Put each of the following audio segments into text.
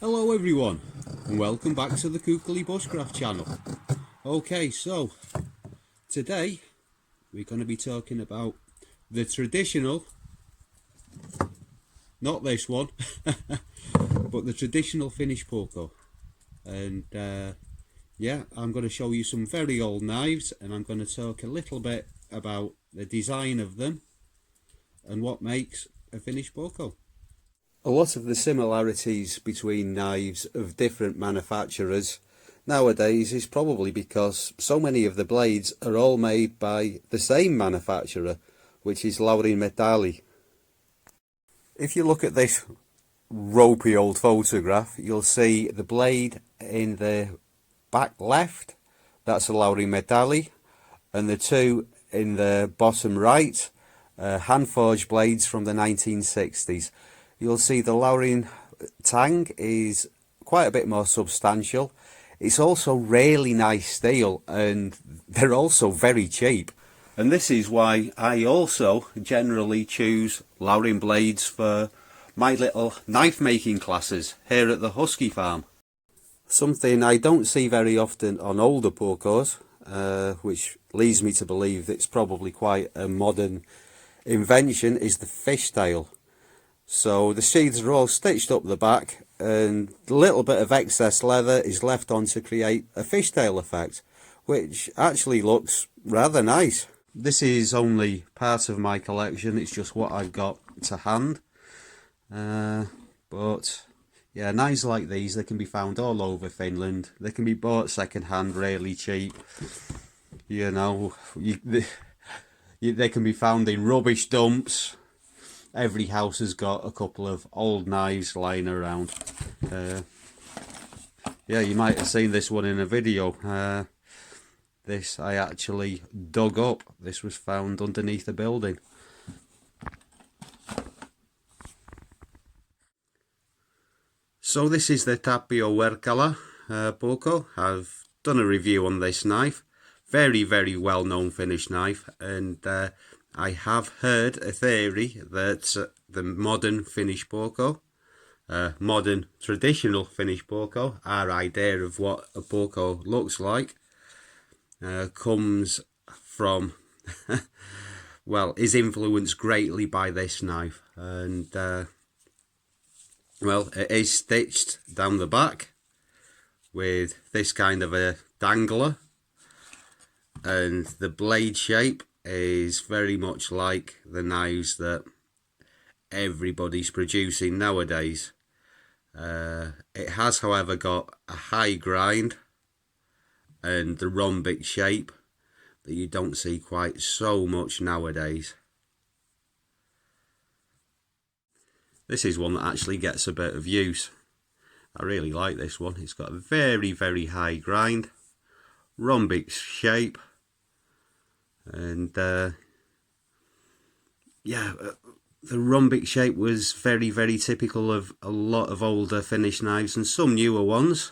Hello everyone, and welcome back to the Kookly Bushcraft channel. Okay, so today we're going to be talking about the traditional, not this one, but the traditional Finnish puukko. And yeah, I'm going to show you some very old knives, and I'm going to talk a little bit about the design of them and what makes a Finnish puukko. A lot of the similarities between knives of different manufacturers nowadays is probably because so many of the blades are all made by the same manufacturer, which is Laurin Metalli. If you look at this ropey old photograph, you'll see the blade in the back left, that's a Laurin Metalli, and the two in the bottom right, hand-forged blades from the 1960s. You'll see the Laurin tang is quite a bit more substantial. It's also really nice steel, and they're also very cheap. And this is why I also generally choose Laurin blades for my little knife making classes here at the Husky farm. Something I don't see very often on older puukos, which leads me to believe that it's probably quite a modern invention, is the fishtail. So the sheaths are all stitched up the back, and a little bit of excess leather is left on to create a fishtail effect, which actually looks rather nice. This is only part of my collection, it's just what I've got to hand. But yeah, knives like these, they can be found all over Finland. They can be bought second hand really cheap. You know, they can be found in rubbish dumps. Every house has got a couple of old knives lying around. Yeah, you might have seen this one in a video. This I actually dug up. This was found underneath a building. So this is the Tapio Verkala puukko. I've done a review on this knife. Very well known Finnish knife, and I have heard a theory that the modern Finnish puukko, modern traditional Finnish puukko, our idea of what a puukko looks like, comes from, well, is influenced greatly by this knife. And, well, it is stitched down the back with this kind of a dangler, and the blade shape is very much like the knives that everybody's producing nowadays. It has, however, got a high grind and the rhombic shape that you don't see quite so much nowadays. This is one that actually gets a bit of use. I really like this one. It's got a very high grind, rhombic shape, and yeah, the rhombic shape was very typical of a lot of older Finnish knives and some newer ones.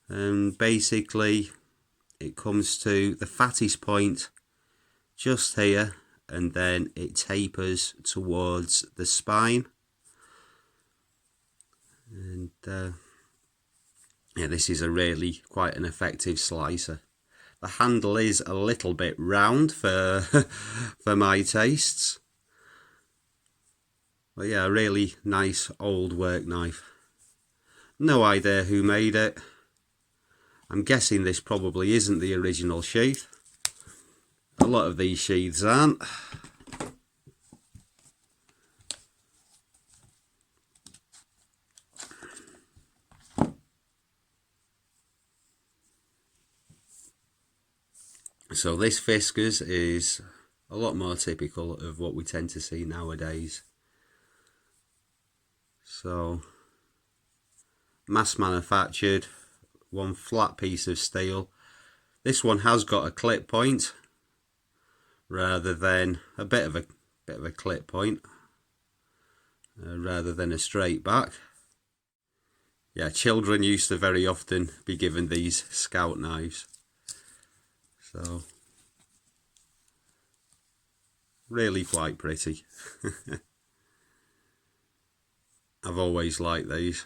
And basically it comes to the fattest point just here, and then it tapers towards the spine. And yeah, this is a really quite an effective slicer. The handle is a little bit round for for my tastes. But yeah, a really nice old work knife. No idea who made it. I'm guessing this probably isn't the original sheath. A lot of these sheaths aren't. So this Fiskars is a lot more typical of what we tend to see nowadays. So mass manufactured, one flat piece of steel. This one has got a clip point rather than a bit of a clip point, rather than a straight back. Yeah, children used to very often be given these scout knives. So really quite pretty. I've always liked these.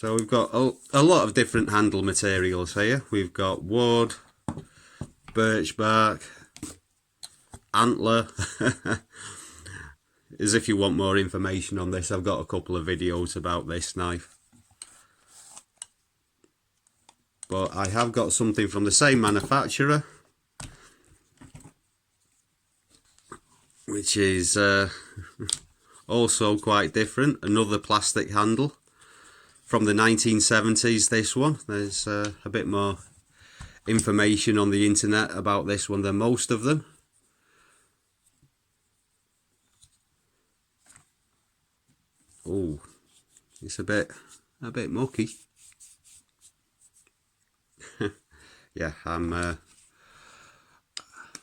So we've got a lot of different handle materials here. We've got wood, birch bark, antler. As if you want more information on this, I've got a couple of videos about this knife. But I have got something from the same manufacturer, which is also quite different. Another plastic handle from the 1970s, this one. There's a bit more information on the internet about this one than most of them. Oh, it's a bit mucky. Yeah, I'm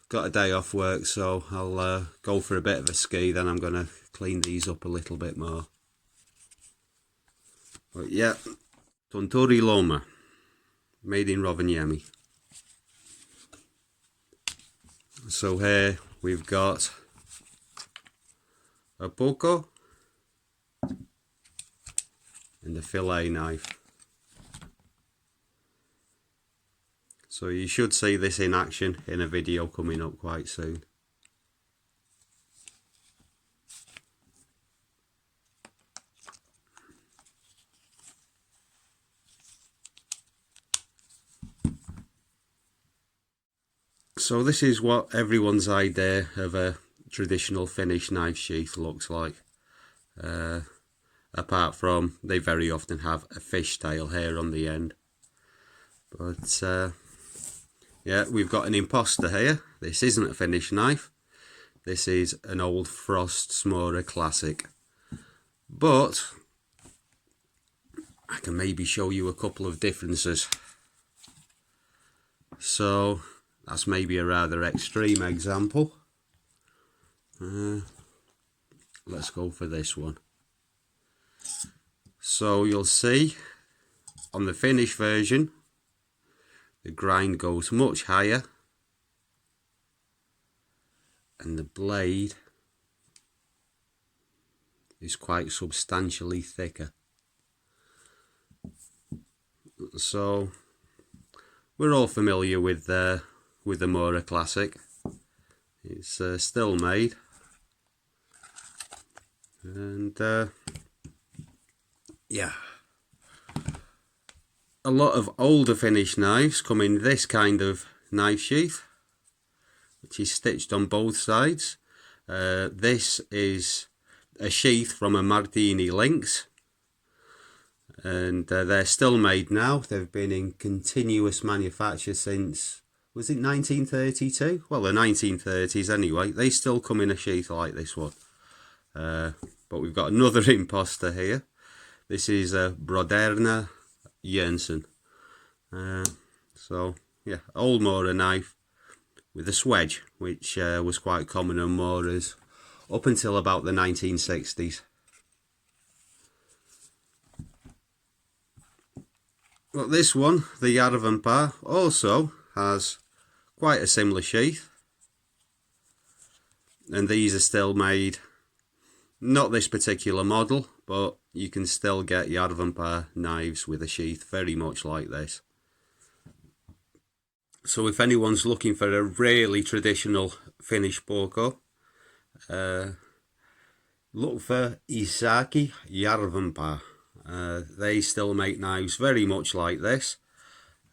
got a day off work, so I'll go for a bit of a ski, then I'm going to clean these up a little bit more. But yeah, Tontori Loma, made in Rovaniemi. So here we've got a puukko and a fillet knife. So you should see this in action in a video coming up quite soon. So this is what everyone's idea of a traditional Finnish knife sheath looks like. Apart from they very often have a fishtail here on the end. But yeah, we've got an imposter here. This isn't a Finnish knife. This is an old Frost Smorer classic. But I can maybe show you a couple of differences. So that's maybe a rather extreme example. Let's go for this one. So you'll see on the Finnish version, the grind goes much higher and the blade is quite substantially thicker. So we're all familiar with the Mora Classic. It's still made, and yeah, a lot of older Finnish knives come in this kind of knife sheath, which is stitched on both sides. This is a sheath from a Martini Lynx, and they're still made now. They've been in continuous manufacture since, was it 1932? Well, the 1930s anyway. They still come in a sheath like this one. But we've got another imposter here. This is a Broderna Jensen. So yeah, old Mora knife with a swedge, which was quite common on Moras up until about the 1960s. Well, this one, the Järvenpää, also has quite a similar sheath, and these are still made. Not this particular model, but you can still get Järvenpää knives with a sheath very much like this. So if anyone's looking for a really traditional Finnish puukko, look for Iisaaki Järvenpää. They still make knives very much like this,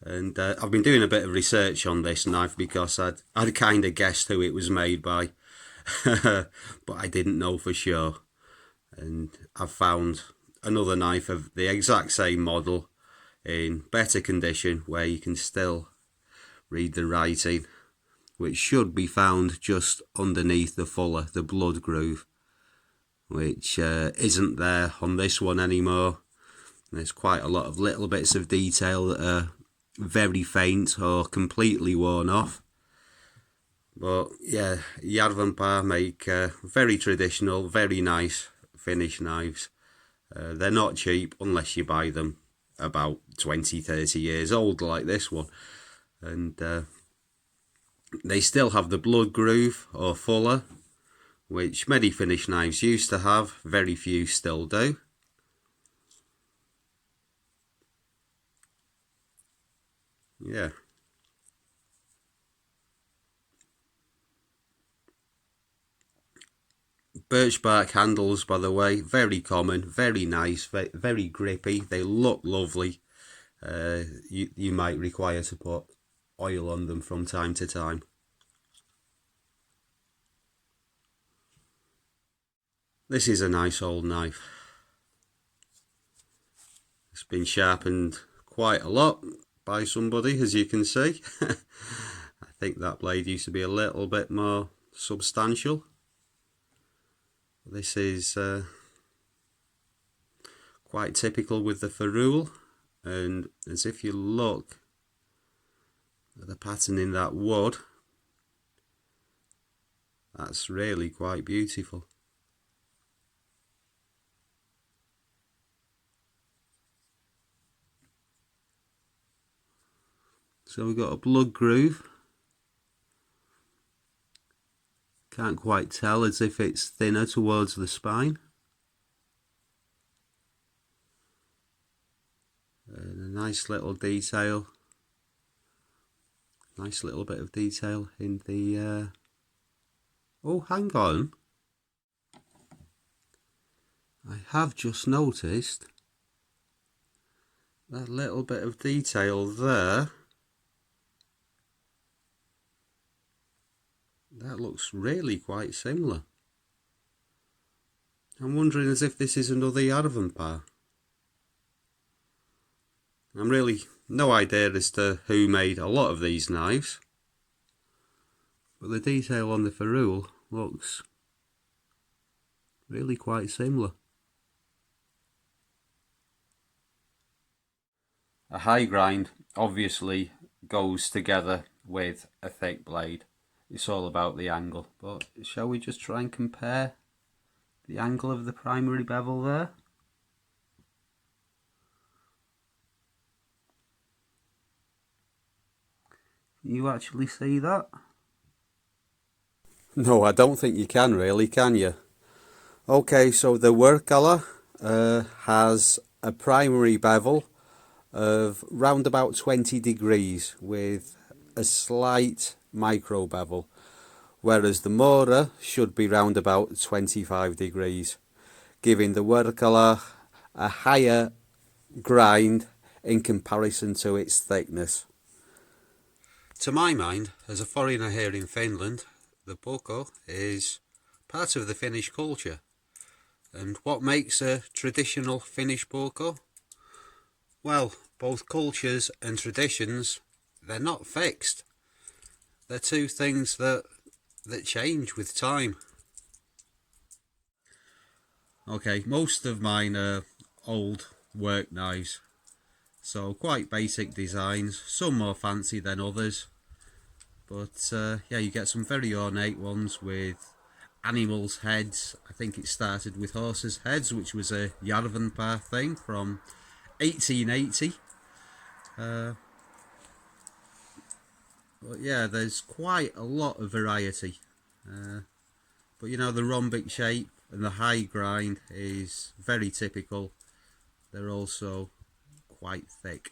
and I've been doing a bit of research on this knife because I'd kind of guessed who it was made by, but I didn't know for sure. And I've found another knife of the exact same model in better condition, where you can still read the writing, which should be found just underneath the fuller, the blood groove, which isn't there on this one anymore. There's quite a lot of little bits of detail that are very faint or completely worn off. But yeah, Järvenpää make very traditional, very nice Finnish knives. They're not cheap unless you buy them about 20-30 years old like this one. And they still have the blood groove or fuller, which many Finnish knives used to have, very few still do. yeah. Birchback handles, by the way, very common, very nice, very grippy. They look lovely. You might require to put oil on them from time to time. This is a nice old knife. It's been sharpened quite a lot by somebody, as you can see. I think that blade used to be a little bit more substantial. This is quite typical with the ferrule, and as if you look at the pattern in that wood, that's really quite beautiful. So we've got a blood groove. Can't quite tell, as if it's thinner towards the spine. And a nice little detail. Nice little bit of detail in the... Oh, hang on. I have just noticed that little bit of detail there. That looks really quite similar. I'm wondering as if this is another Järvenpää. I'm really no idea as to who made a lot of these knives, but the detail on the ferrule looks really quite similar. A high grind obviously goes together with a thick blade. It's all about the angle, but shall we just try and compare the angle of the primary bevel there? Can you actually see that? No, I don't think you can really, can you? Okay, so the Workala has a primary bevel of round about 20 degrees with a slight micro bevel, whereas the Mora should be round about 25 degrees, giving the Workala a higher grind in comparison to its thickness. To my mind, as a foreigner here in Finland, the puukko is part of the Finnish culture. And what makes a traditional Finnish puukko? Well, both cultures and traditions, they're not fixed. They're two things that change with time. Okay, most of mine are old work knives, so quite basic designs, some more fancy than others, but yeah, you get some very ornate ones with animals' heads. I think it started with horses' heads, which was a Järvenpää thing from 1880. But yeah, there's quite a lot of variety. But you know, the rhombic shape and the high grind is very typical. They're also quite thick.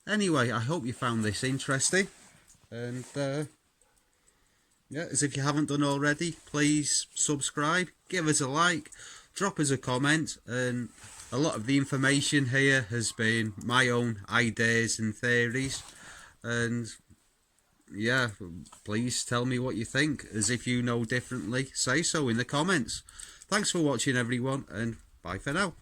Anyway, I hope you found this interesting. And yeah, as if you haven't done already, please subscribe, give us a like, drop us a comment. And a lot of the information here has been my own ideas and theories. And yeah, please tell me what you think. As if you know differently, say so in the comments. Thanks for watching everyone, and bye for now.